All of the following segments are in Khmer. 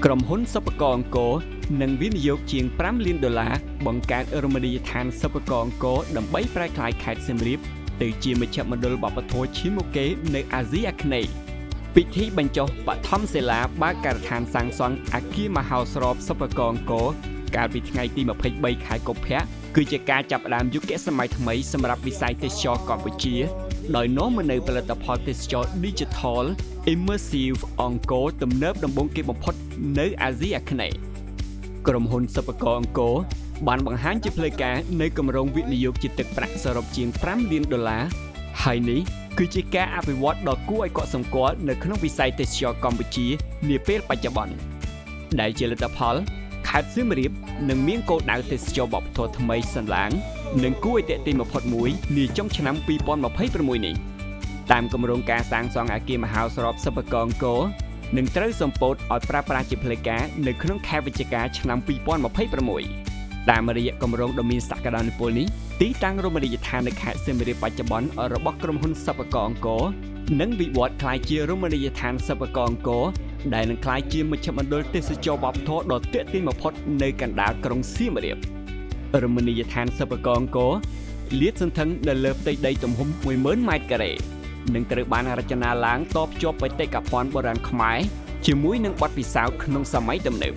ក្រុមហ៊ុនសិប្បករអង្គរនឹងវិនិយោគជាង$5 លានបង្កើតរមណីយដ្ឋានសិប្បករអង្គរដើម្បីប្រែក្លាយខេត្តសៀមរាបទៅជាមជ្ឈមណ្ឌលវប្បធម៌ឈានមុខគេនៅអាស៊ីអាគ្នេយ៍ពិធីបញ្ចុះបឋមសិលាបើកការដ្ឋានសាងសង់អគារមហោស្រពសិប្បករអង្គរកាលពីថ្ងៃទី23ខែកុម្ភៈគឺជាការចាប់ផ្ដើមយុគសម័យថ្មីសម្រាប់វិស័យទេសចរណ៍កម្ពុជាដោយនាំមកនូវផលិតផលទេសចរណ៍ Digital Immersive អង្គរទំនើបដំបូងគេបំផុតនៅអាស៊ីអាគ្នេយ៍ក្រុមហ៊ុនសិប្បករអង្គរបានបង្ហាញជាផ្លូវការនៅគម្រោងវិនិយោគជាទឹកប្រាក់សរុបជាង$5 លានហើយនេះគឺជាការអភិវឌ្ឍដ៏គួរឲ្យកត់សម្គាល់នៅក្នុងវិស័យទេសចរណ៍កម្ពុជានាពេលបច្ចុប្បន្នដែលជាលទ្ធផលខេត្តសៀមរាបនឹងមានគោលដៅទេសចរណ៍វប្បធម៌ថ្មីសន្លាងនិងគួរឲ្យទាក់ទាញបំផុតមួយនាចុងឆ្នាំ2026នេះតាមគម្រោងការសាងសង់អគារមហោស្រពសិប្បករអង្គរនឹងត្រូវសម្ពោធឲ្យប្រើប្រាស់ជាផ្លូវការនៅក្នុងខែវិច្ឆិកាឆ្នាំ2026តាមរយៈគម្រោងដ៏មានសក្តានុពលនេះទីតាំងរមណីយដ្ឋាននៅខេត្តសៀមរាបបច្ចុប្បន្នរបស់ក្រុមហ៊ុនសិប្បករអង្គរនឹងវិវត្តក្លាយជារមណីយដ្ឋានសិប្បករអង្គរដែលនឹងក្លាយជាមជ្ឈមណ្ឌលទេសចរណ៍វប្បធម៌ដ៏ទាក់ទាញបំផុតនៅកណ្ដាលក្រុងសៀមរាបរមណីយដ្ឋានសិប្បករអង្គរលាតសន្ធឹងនៅលើផ្ទៃដីទំហំ10000ម៉ែត្រការ៉េនឹងត្រូវបានរចនាឡើងតភ្ជាប់បេតិកភណ្ឌបុរាណខ្មែរជាមួយនឹងបទពិសោធន៍ក្នុងសម័យទំនើប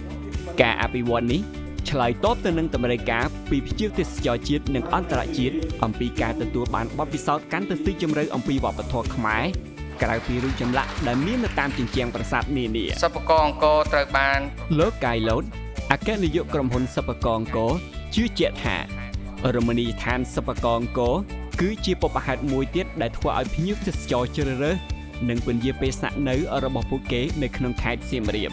ការអភិវឌ្ឍនេះឆ្លើយតបទៅនឹងតម្រូវការពីភ្ញៀវទេសចរជាតិនិងអន្តរជាតិអំពីការទទួលបានបទពិសោធន៍កាន់តែស៊ីជម្រៅអំពីវប្បធម៌ខ្មែរក្រៅពីរូបចម្លាក់ដែលមាននៅតាមជញ្ជាំងប្រាសាទនានាសិប្បករអង្គរត្រូវបានលោកកាយឡូតអគ្គនាយកក្រុមហ៊ុនសិប្បករអង្គរជឿជាក់ថារមណីយដ្ឋានសិប្បករអង្គរគឺជាបុព្វហេតុមួយទៀតដែលធ្វើឲ្យភ្ញៀវទេសចរជ្រើសរើសនិងពន្យាពេលស្នាក់នៅរបស់ពួកគេនៅក្នុងខេត្តសៀមរាប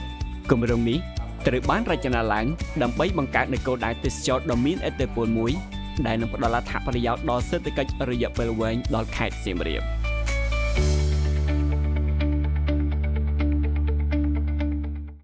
គម្រោងនេះត្រូវបានរចនាឡើងដើម្បីបង្កើតនូវគោលដៅទេសចរណ៍ដ៏មានឥទ្ធិពលមួយដែលនឹងផ្ដល់អត្ថប្រយោជន៍ដល់សេដ្ឋកិច្ចរយៈពេលវែងដល់ខេត្តសៀមរាប